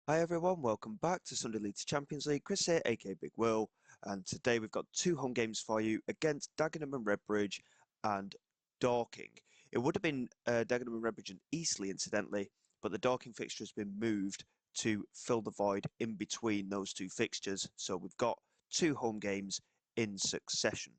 Hi everyone, welcome back to Sunday League to Champions League. Chris here, aka Big Will, and today we've got two home games for you against Dagenham and Redbridge and Dorking. It would have been Dagenham and Redbridge and Eastleigh, incidentally, but the Dorking fixture has been moved to fill the void in between those two fixtures. So we've got two home games in succession.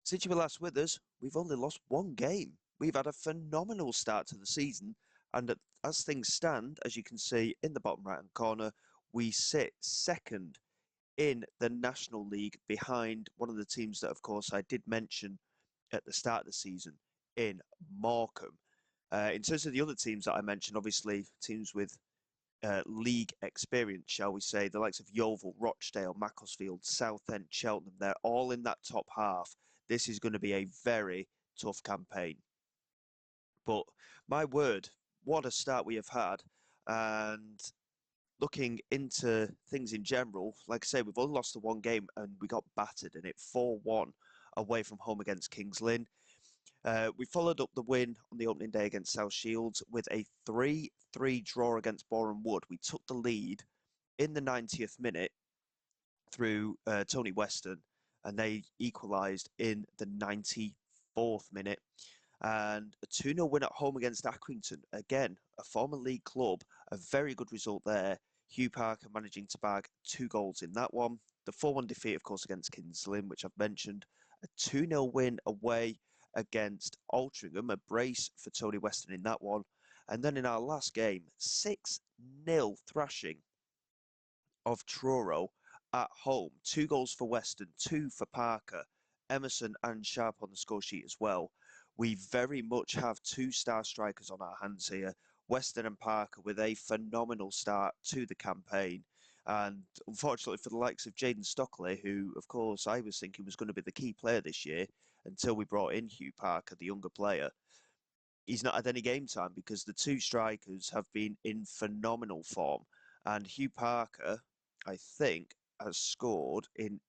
Since you were last with us, we've only lost one game. We've had a phenomenal start to the season, and as things stand, as you can see in the bottom right-hand corner, we sit second in the National League behind one of the teams that, of course, I did mention at the start of the season in Morecambe. In terms of the other teams that I mentioned, obviously teams with league experience, shall we say, the likes of Yeovil, Rochdale, Macclesfield, Southend, Cheltenham, they're all in that top half. This is going to be a very tough campaign. But my word, what a start we have had. And looking into things in general, like I say, we've only lost the one game and we got battered in it 4-1 away from home against Kings Lynn. We followed up the win on the opening day against South Shields with a 3-3 draw against Boreham Wood. We took the lead in the 90th minute through Tony Weston, and they equalised in the 94th minute. And a 2-0 win at home against Accrington. Again, a former league club, a very good result there. Hugh Parker managing to bag 2 goals in that one. The 4-1 defeat, of course, against Kings Lynn, which I've mentioned. A 2-0 win away against Altrincham, a brace for Tony Weston in that one. And then in our last game, 6-0 thrashing of Truro at home. 2 goals for Weston, 2 for Parker, Emerson and Sharp on the score sheet as well. We very much have 2-star strikers on our hands here. Weston and Parker with a phenomenal start to the campaign. And unfortunately for the likes of Jaden Stockley, who, of course, I was thinking was going to be the key player this year until we brought in Hugh Parker, the younger player, he's not had any game time because the two strikers have been in phenomenal form. And Hugh Parker, I think, has scored in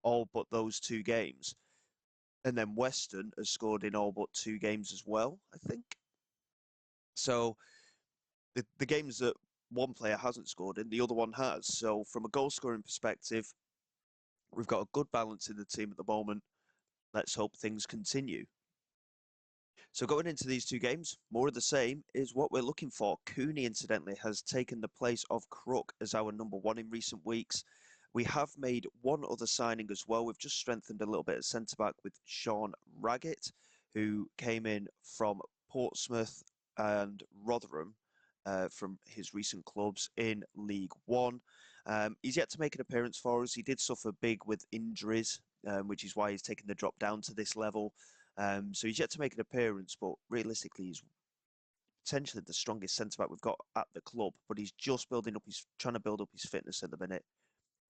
all but those two games. And then Weston has scored in all but 2 games as well, I think. So the games that one player hasn't scored in, the other one has. So from a goal scoring perspective, we've got a good balance in the team at the moment. Let's hope things continue. So going into these two games, more of the same is what we're looking for. Cooney, incidentally, has taken the place of Crook as our #1 in recent weeks. We have made one other signing as well. We've just strengthened a little bit at centre-back with Sean Raggett, who came in from Portsmouth and Rotherham from his recent clubs in League One. He's yet to make an appearance for us. He did suffer big with injuries, which is why he's taken the drop down to this level. So he's yet to make an appearance, but realistically, he's potentially the strongest centre back we've got at the club. But he's just trying to build up his fitness at the minute,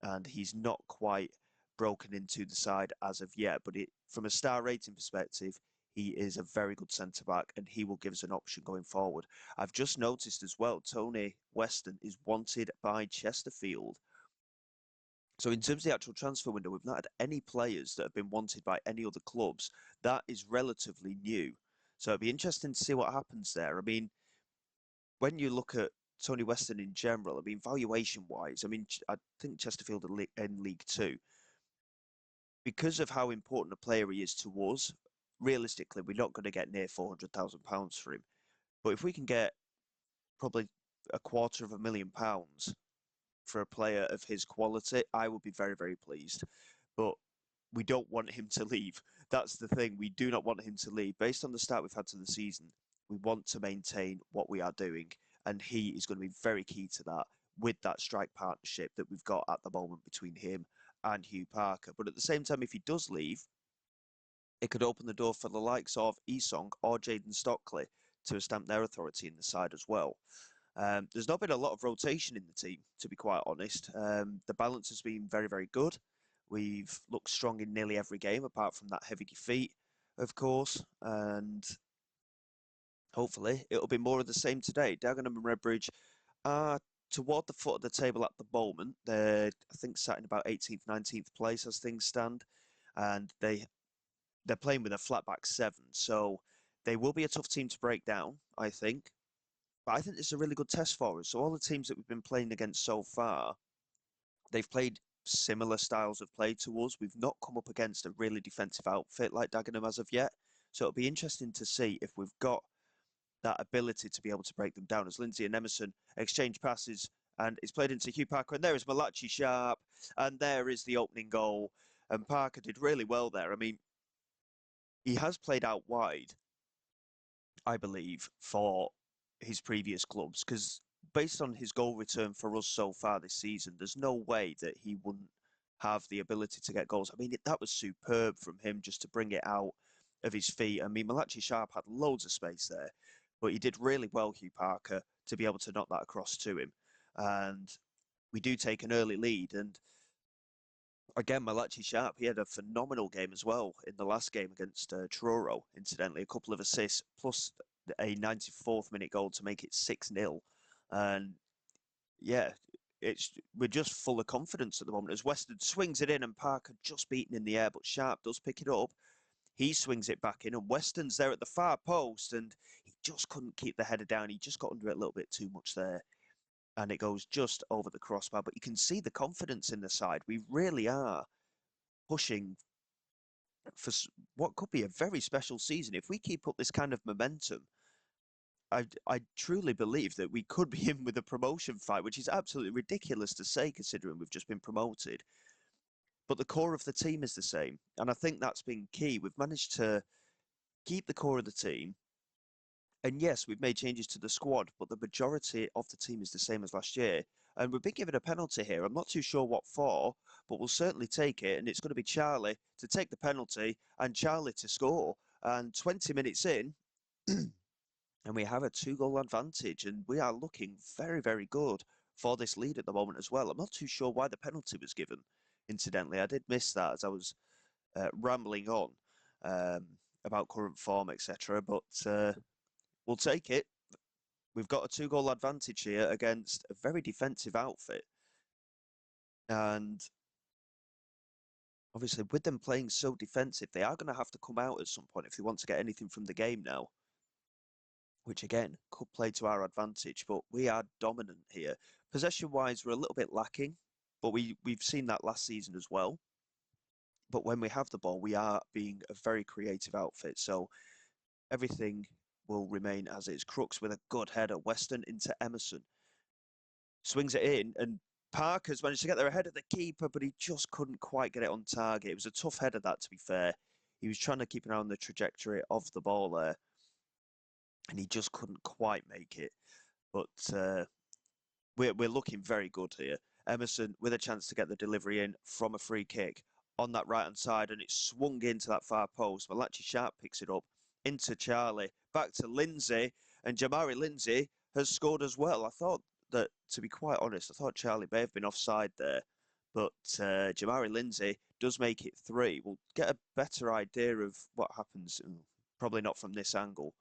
and he's not quite broken into the side as of yet. But from a star rating perspective, he is a very good centre back, and he will give us an option going forward. I've just noticed as well, Tony Weston is wanted by Chesterfield. So in terms of the actual transfer window, we've not had any players that have been wanted by any other clubs. That is relatively new. So it'd be interesting to see what happens there. I mean, when you look at Tony Weston in general, I mean, valuation-wise, I mean, I think Chesterfield are in League Two. Because of how important a player he is to us, realistically, we're not going to get near £400,000 for him. But if we can get probably £250,000 for a player of his quality, I would be very, very pleased. But we don't want him to leave. That's the thing. We do not want him to leave. Based on the start we've had to the season, we want to maintain what we are doing. And he is going to be very key to that with that strike partnership that we've got at the moment between him and Hugh Parker. But at the same time, if he does leave, it could open the door for the likes of Esong or Jaden Stockley to stamp their authority in the side as well. There's not been a lot of rotation in the team, to be quite honest. The balance has been very, very good. We've looked strong in nearly every game, apart from that heavy defeat, of course. And hopefully it'll be more of the same today. Dagenham and Redbridge are toward the foot of the table at the moment. They're, I think, sat in about 18th, 19th place as things stand. And they're playing with a flat back 7. So they will be a tough team to break down, I think. But I think it's a really good test for us. So all the teams that we've been playing against so far, they've played similar styles of play to us. We've not come up against a really defensive outfit like Dagenham as of yet. So it'll be interesting to see if we've got that ability to be able to break them down as Lindsay and Emerson exchange passes and it's played into Hugh Parker. And there is Malachi Sharp. And there is the opening goal. And Parker did really well there. I mean, he has played out wide, I believe, for his previous clubs because based on his goal return for us so far this season, there's no way that he wouldn't have the ability to get goals. I mean, that was superb from him just to bring it out of his feet. I mean, Malachi Sharp had loads of space there, but he did really well, Hugh Parker, to be able to knock that across to him. And we do take an early lead. And again, Malachi Sharp, he had a phenomenal game as well in the last game against Truro, incidentally. A couple of assists plus a 94th minute goal to make it 6-0. And yeah, we're just full of confidence at the moment as Weston swings it in and Parker just beaten in the air, but Sharp does pick it up. He swings it back in and Weston's there at the far post and he just couldn't keep the header down. He just got under it a little bit too much there. And it goes just over the crossbar. But you can see the confidence in the side. We really are pushing for what could be a very special season. If we keep up this kind of momentum, I truly believe that we could be in with a promotion fight, which is absolutely ridiculous to say considering we've just been promoted. But the core of the team is the same. And I think that's been key. We've managed to keep the core of the team. And yes, we've made changes to the squad, but the majority of the team is the same as last year. And we've been given a penalty here. I'm not too sure what for, but we'll certainly take it. And it's going to be Charlie to take the penalty and Charlie to score. And 20 minutes in, and we have a 2-goal advantage. And we are looking very, very good for this lead at the moment as well. I'm not too sure why the penalty was given, incidentally. I did miss that as I was rambling on um, about current form, etc. But we'll take it. We've got a 2-goal advantage here against a very defensive outfit. And obviously, with them playing so defensive, they are going to have to come out at some point if they want to get anything from the game now. Which again could play to our advantage, but we are dominant here. Possession-wise, we're a little bit lacking, but we've seen that last season as well. But when we have the ball, we are being a very creative outfit. So everything will remain as is. Crooks with a good header. Weston into Emerson. Swings it in, and Parker's managed to get there ahead of the keeper, but he just couldn't quite get it on target. It was a tough header, that, to be fair. He was trying to keep an eye on the trajectory of the ball there, and he just couldn't quite make it. But we're looking very good here. Emerson with a chance to get the delivery in from a free kick on that right-hand side, and it's swung into that far post. Malachi Sharp picks it up into Charlie, back to Lindsay, and Jamari Lindsay has scored as well. I thought that, to be quite honest, I thought Charlie may have been offside there, but Jamari Lindsay does make it 3. We'll get a better idea of what happens, probably not from this angle.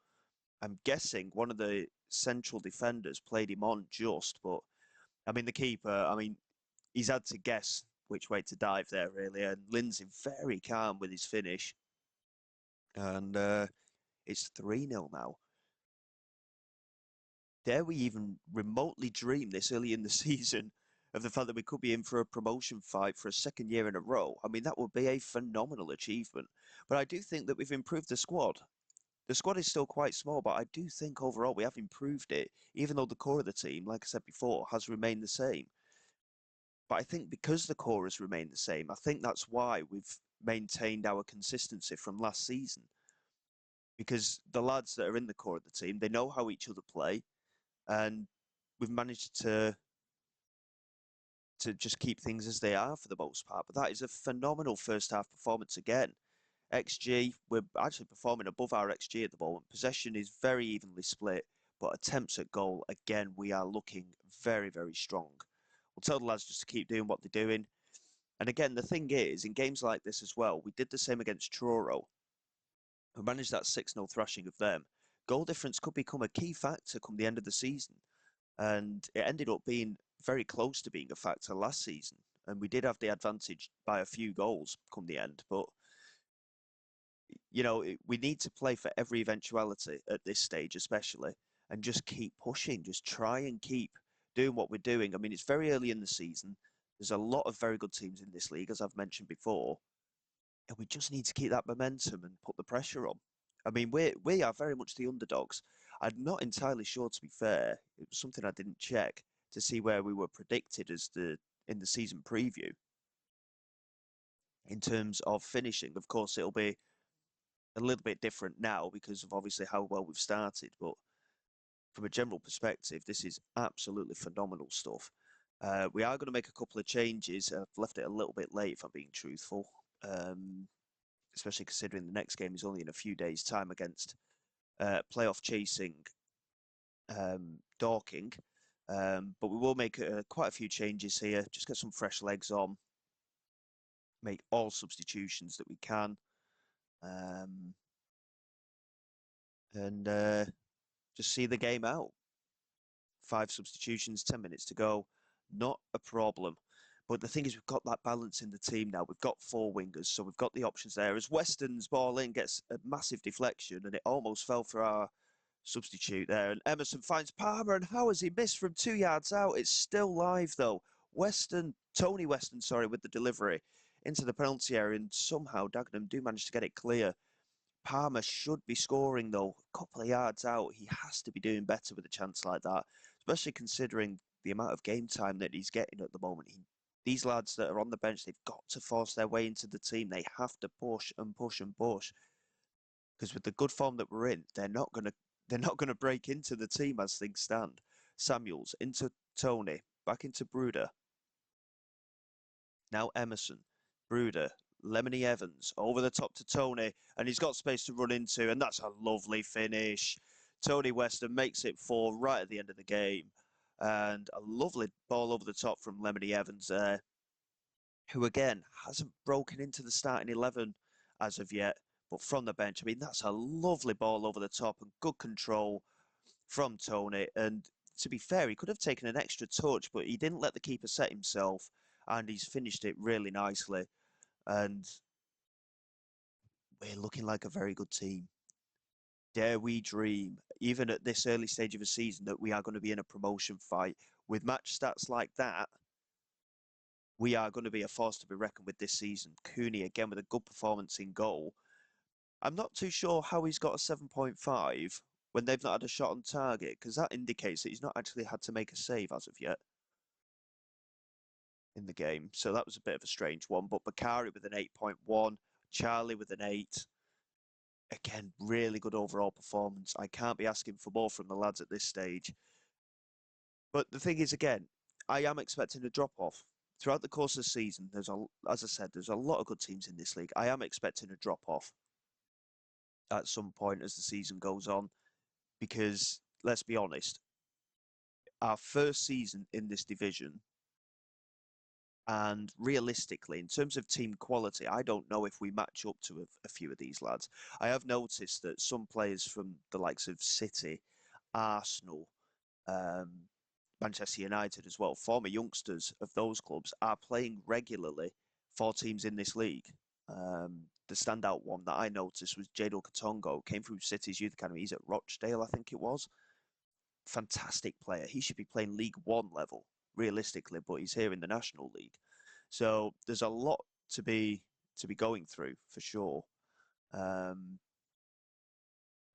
I'm guessing one of the central defenders played him on just, but I mean, the keeper, I mean, he's had to guess which way to dive there, really. And Lindsay very calm with his finish. And it's 3-0 now. Dare we even remotely dream this early in the season of the fact that we could be in for a promotion fight for a second year in a row? I mean, that would be a phenomenal achievement. But I do think that we've improved the squad. The squad is still quite small, but I do think overall we have improved it, even though the core of the team, like I said before, has remained the same. But I think because the core has remained the same, I think that's why we've maintained our consistency from last season. Because the lads that are in the core of the team, they know how each other play, and we've managed to just keep things as they are for the most part. But that is a phenomenal first half performance again. XG, we're actually performing above our XG at the moment. Possession is very evenly split, but attempts at goal, again, we are looking very, very strong. We'll tell the lads just to keep doing what they're doing. And again, the thing is, in games like this as well, we did the same against Truro. We managed that 6-0 thrashing of them. Goal difference could become a key factor come the end of the season. And it ended up being very close to being a factor last season. And we did have the advantage by a few goals come the end. But, you know, we need to play for every eventuality at this stage, especially. and just keep pushing, just try and keep doing what we're doing. I mean, it's very early in the season. There's a lot of very good teams in this league, as I've mentioned before, and we just need to keep that momentum and put the pressure on. I mean, we are very much the underdogs. I'm not entirely sure, to be fair. It was something I didn't check to see where we were predicted as the in the season preview in terms of finishing. Of course, it'll be a little bit different now because of obviously how well we've started. But from a general perspective, this is absolutely phenomenal stuff. We are going to make a couple of changes. I've left it a little bit late, if I'm being truthful, especially considering the next game is only in a few days' time against playoff chasing Dorking. But we will make quite a few changes here, just get some fresh legs on, make all substitutions that we can, um, and just see the game out. 5 substitutions, 10 minutes to go. Not a problem. But the thing is, we've got that balance in the team now. We've got 4 wingers, so we've got the options there. As Weston's ball in gets a massive deflection, and it almost fell for our substitute there. And Emerson finds Palmer, and how has he missed from 2 yards out? It's still live, though. Tony Weston, sorry, with the delivery into the penalty area, and somehow Dagenham do manage to get it clear. Palmer should be scoring, though. A couple of yards out, he has to be doing better with a chance like that, especially considering the amount of game time that he's getting at the moment. These lads that are on the bench, they've got to force their way into the team. They have to push and push and push because with the good form that we're in, they're not gonna break into the team as things stand. Samuels into Tony, back into Bruder. Now Emerson, Bruder, Lemony Evans over the top to Tony, and he's got space to run into, and that's a lovely finish. Tony Weston makes it 4 right at the end of the game, and a lovely ball over the top from Lemony Evans there, who again hasn't broken into the starting 11 as of yet, but from the bench. I mean, that's a lovely ball over the top and good control from Tony. And to be fair, he could have taken an extra touch, but he didn't let the keeper set himself, and he's finished it really nicely. And we're looking like a very good team. Dare we dream, even at this early stage of the season, that we are going to be in a promotion fight with match stats like that? We are going to be a force to be reckoned with this season. Cooney again with a good performance in goal. I'm not too sure how he's got a 7.5 when they've not had a shot on target, because that indicates that he's not actually had to make a save as of yet in the game. So that was a bit of a strange one. But Bakari with an 8.1, Charlie with an 8. Again, really good overall performance. I can't be asking for more from the lads at this stage. But the thing is, again, I am expecting a drop off throughout the course of the season. As I said, there's a lot of good teams in this league. I am expecting a drop off at some point as the season goes on, because let's be honest, our first season in this division, and realistically, in terms of team quality, I don't know if we match up to a few of these lads. I have noticed that some players from the likes of City, Arsenal, um, Manchester United as well, former youngsters of those clubs, are playing regularly for teams in this league. The standout one that I noticed was Jadel Katongo, came from City's youth academy. He's at Rochdale, I think it was. Fantastic player. He should be playing League One level, realistically, but he's here in the National League. So there's a lot to be going through for sure. Um,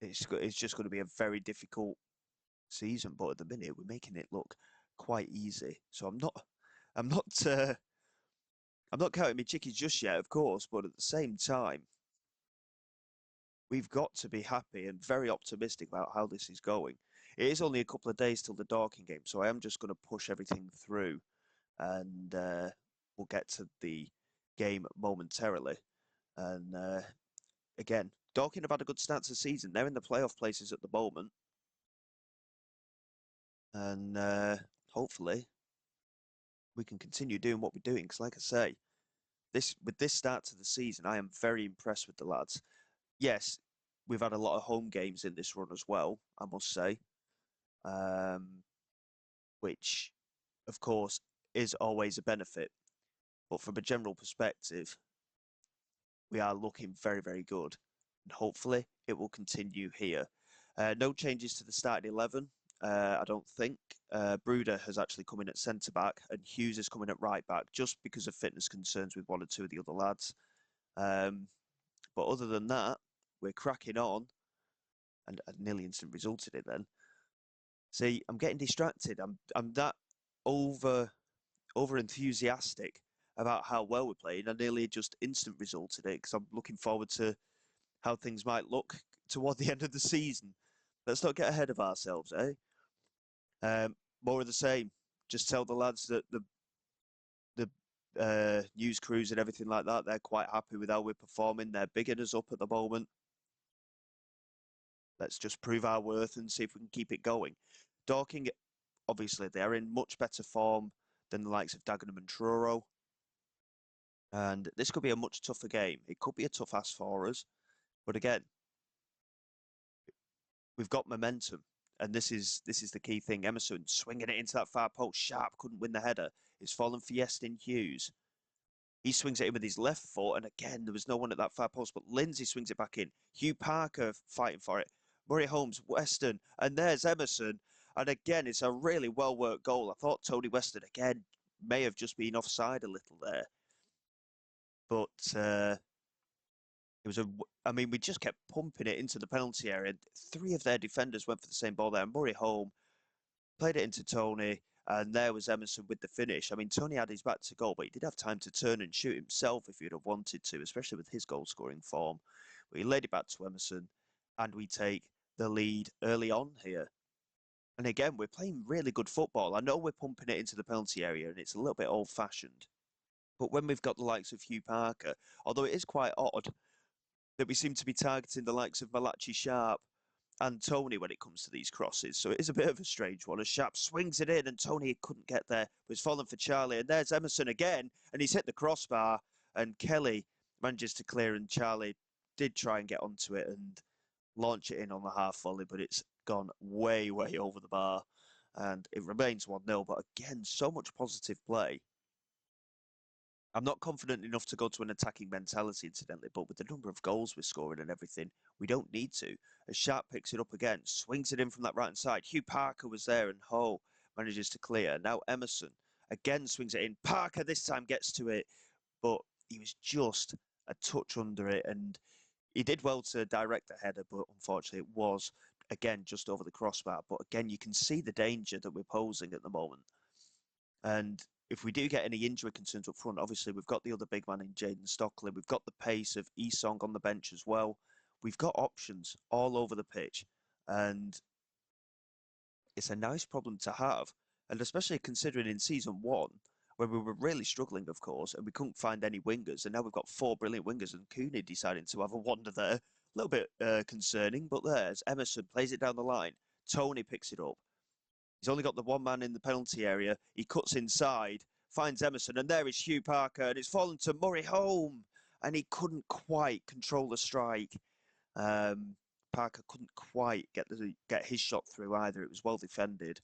it's just going to be a very difficult season, but at the minute we're making it look quite easy. So I'm not I'm not counting my chickens just yet, of course, but at the same time, we've got to be happy and very optimistic about how this is going. It is only a couple of days till the Dorking game, so I am just going to push everything through, and we'll get to the game momentarily. And again, Dorking have had a good start to the season. They're in the playoff places at the moment, and hopefully we can continue doing what we're doing. Because, like I say, this start to the season, I am very impressed with the lads. Yes, we've had a lot of home games in this run as well, I must say, um, which, of course, is always a benefit. But from a general perspective, we are looking very, very good. And hopefully it will continue here. No changes to the starting 11, I don't think. Bruder has actually come in at centre back, and Hughes is coming at right back just because of fitness concerns with one or two of the other lads. But other than that, we're cracking on, and a nearly instant resulted it then. See, I'm getting distracted. I'm that over enthusiastic about how well we're playing. I nearly just instant resulted it because I'm looking forward to how things might look toward the end of the season. Let's not get ahead of ourselves, eh? More of the same. Just tell the lads that the news crews and everything like that, they're quite happy with how we're performing. They're bigging us up at the moment. Let's just prove our worth and see if we can keep it going. Dorking, obviously, they're in much better form than the likes of Dagenham and Truro. And this could be a much tougher game. It could be a tough ask for us. But again, we've got momentum. And this is the key thing. Emerson swinging it into that far post. Sharp couldn't win the header. It's fallen for Yestin Hughes. He swings it in with his left foot. And again, there was no one at that far post. But Lindsay swings it back in. Hugh Parker fighting for it. Murray Holmes, Weston. And there's Emerson. And again, it's a really well-worked goal. I thought Tony Weston, again, may have just been offside a little there. But it was I mean, we just kept pumping it into the penalty area. Three of their defenders went for the same ball there. Murray home, played it into Tony, and there was Emerson with the finish. I mean, Tony had his back to goal, but he did have time to turn and shoot himself if he'd have wanted to, especially with his goal scoring form. But he laid it back to Emerson, and we take the lead early on here. And again, we're playing really good football. I know we're pumping it into the penalty area, and it's a little bit old-fashioned. But when we've got the likes of Hugh Parker, although it is quite odd that we seem to be targeting the likes of Malachi Sharp and Tony when it comes to these crosses. So it is a bit of a strange one as Sharp swings it in and Tony couldn't get there, was falling for Charlie. And there's Emerson again, and he's hit the crossbar. And Kelly manages to clear, and Charlie did try and get onto it and launch it in on the half volley, but it's gone way, way over the bar. And it remains 1-0. But again, so much positive play. I'm not confident enough to go to an attacking mentality, incidentally, but with the number of goals we're scoring and everything, we don't need to. As Sharp picks it up again, swings it in from that right-hand side. Hugh Parker was there, and Ho manages to clear. Now Emerson again swings it in. Parker this time gets to it, but he was just a touch under it, and he did well to direct the header, but unfortunately it was, again, just over the crossbar. But again, you can see the danger that we're posing at the moment. And if we do get any injury concerns up front, obviously we've got the other big man in Jaden Stockley. We've got the pace of Esong on the bench as well. We've got options all over the pitch. And it's a nice problem to have. And especially considering in season one, when we were really struggling, of course, and we couldn't find any wingers. And now we've got four brilliant wingers, and Cooney deciding to have a wander there. A little bit concerning, but there's Emerson, plays it down the line. Tony picks it up. He's only got the one man in the penalty area. He cuts inside, finds Emerson, and there is Hugh Parker, and it's fallen to Murray Home, and he couldn't quite control the strike. Parker couldn't quite get his shot through either. It was well defended.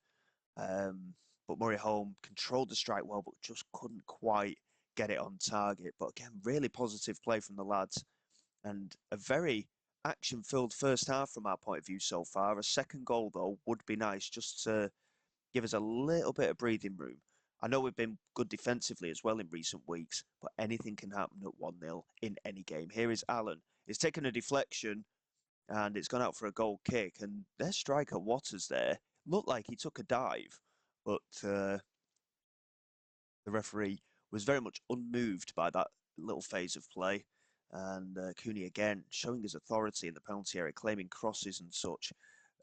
But Murray Home controlled the strike well, but just couldn't quite get it on target. But again, really positive play from the lads, and a very action-filled first half from our point of view so far. A second goal, though, would be nice just to give us a little bit of breathing room. I know we've been good defensively as well in recent weeks, but anything can happen at 1-0 in any game. Here is Allen. It's taken a deflection and it's gone out for a goal kick. And their striker, Waters, there, looked like he took a dive, but the referee was very much unmoved by that little phase of play. And Cooney again showing his authority in the penalty area, claiming crosses and such,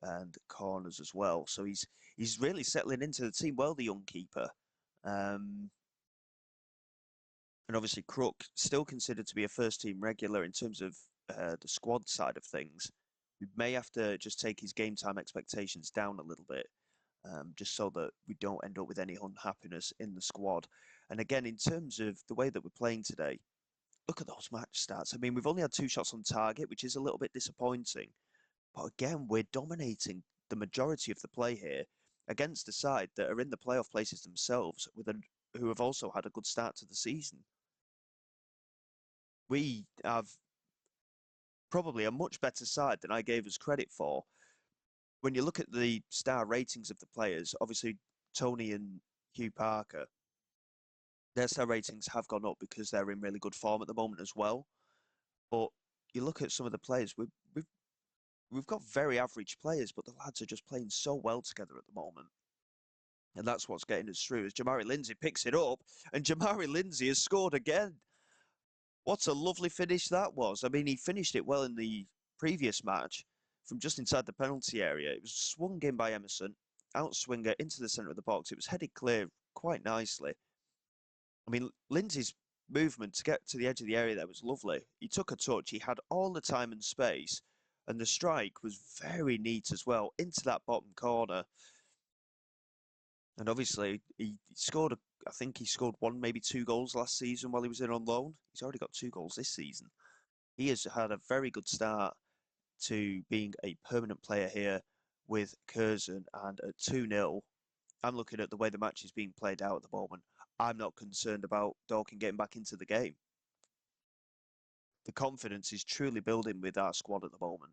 and corners as well. So he's really settling into the team well, the young keeper. And obviously Crook still considered to be a first team regular in terms of the squad side of things. We may have to just take his game time expectations down a little bit, just so that we don't end up with any unhappiness in the squad. And again, in terms of the way that we're playing today, look at those match stats. I mean, we've only had 2 shots on target, which is a little bit disappointing. But again, we're dominating the majority of the play here against a side that are in the playoff places themselves, who have also had a good start to the season. We have probably a much better side than I gave us credit for. when you look at the star ratings of the players, obviously Tony and Hugh Parker, their star ratings have gone up because they're in really good form at the moment as well. But you look at some of the players, we've got very average players, but the lads are just playing so well together at the moment. And that's what's getting us through as Jamari Lindsay picks it up, and Jamari Lindsay has scored again. What a lovely finish that was. I mean, he finished it well in the previous match from just inside the penalty area. It was swung in by Emerson, outswinger into the centre of the box. It was headed clear quite nicely. I mean, Lindsay's movement to get to the edge of the area there was lovely. He took a touch, he had all the time and space, and the strike was very neat as well into that bottom corner. And obviously, he scored, I think he scored one, maybe two goals last season while he was in on loan. He's already got 2 goals this season. He has had a very good start to being a permanent player here with Curzon, and at 2-0, I'm looking at the way the match is being played out at the moment. I'm not concerned about Dorking getting back into the game. The confidence is truly building with our squad at the moment,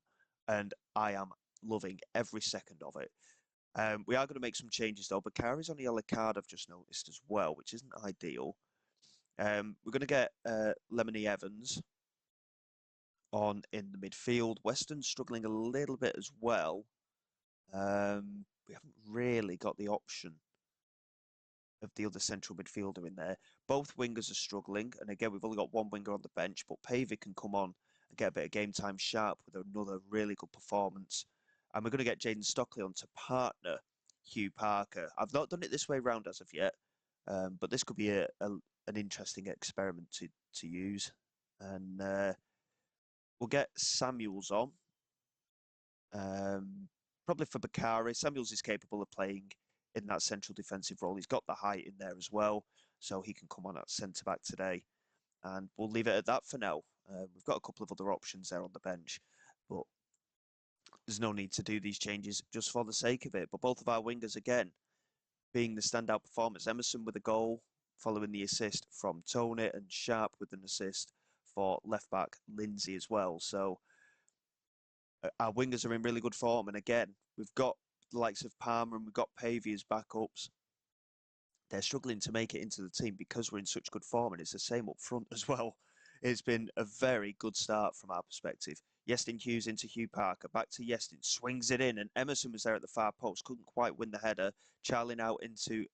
and I am loving every second of it. We are going to make some changes though. Bakari's on a yellow card, I've just noticed as well, which isn't ideal. We're going to get Lemony Evans on in the midfield. Weston's struggling a little bit as well. We haven't really got the option of the other central midfielder in there. Both wingers are struggling, and again, we've only got one winger on the bench, but Pavey can come on and get a bit of game time sharp with another really good performance. And we're going to get Jaden Stockley on to partner Hugh Parker. I've not done it this way round as of yet, but this could be an interesting experiment to use. And we'll get Samuels on. Probably for Bakari. Samuels is capable of playing in that central defensive role. He's got the height in there as well, so he can come on at centre-back today. And we'll leave it at that for now. We've got a couple of other options there on the bench, but there's no need to do these changes just for the sake of it. But both of our wingers, again, being the standout performers. Emerson with a goal, following the assist from Tony, and Sharp with an assist for left-back Lindsay as well. So our wingers are in really good form. And again, we've got the likes of Palmer and we've got Pavey as backups. They're struggling to make it into the team because we're in such good form, and it's the same up front as well. It's been a very good start from our perspective. Yestin Hughes into Hugh Parker, back to Yestin, swings it in, and Emerson was there at the far post, couldn't quite win the header. Charlie now into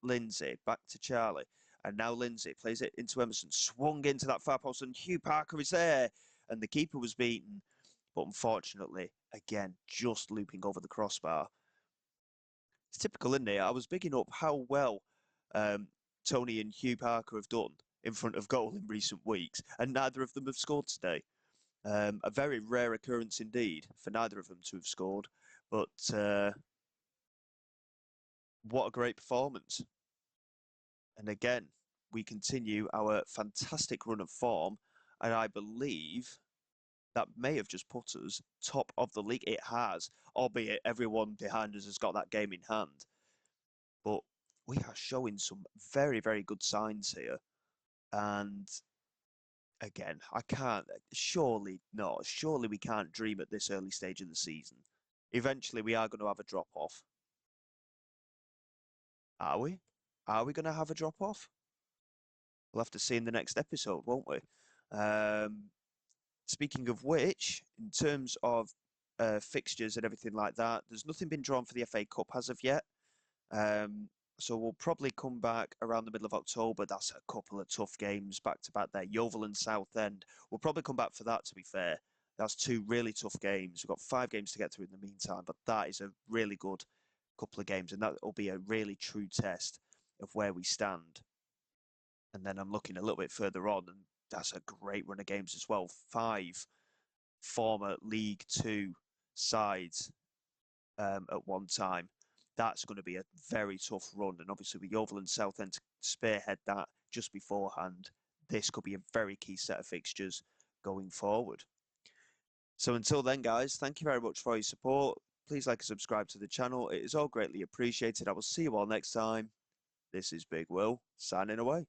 Lindsay, back to Charlie, and now Lindsay plays it into Emerson, swung into that far post, and Hugh Parker is there, and the keeper was beaten, but unfortunately, again, just looping over the crossbar. It's typical, isn't it? I was bigging up how well Tony and Hugh Parker have done in front of goal in recent weeks, and neither of them have scored today. A very rare occurrence indeed for neither of them to have scored, but what a great performance. And again, we continue our fantastic run of form, and I believe that may have just put us top of the league. It has, albeit everyone behind us has got that game in hand. But we are showing some very, very good signs here. And again, I can't, surely not, surely we can't dream at this early stage of the season. Eventually, we are going to have a drop off. Are we? Are we going to have a drop off? We'll have to see in the next episode, won't we? Speaking of which, in terms of fixtures and everything like that, there's nothing been drawn for the FA Cup as of yet. So we'll probably come back around the middle of October. That's a couple of tough games back to back there. Yeovil and Southend. We'll probably come back for that, to be fair. That's 2 really tough games. We've got 5 games to get through in the meantime, but that is a really good couple of games, and that will be a really true test of where we stand. And then I'm looking a little bit further on, and that's a great run of games as well. 5 former League Two sides at one time. That's going to be a very tough run. And obviously with Yeovil and Southend to spearhead that just beforehand, this could be a very key set of fixtures going forward. So until then, guys, thank you very much for your support. Please like and subscribe to the channel. It is all greatly appreciated. I will see you all next time. This is Big Will, signing away.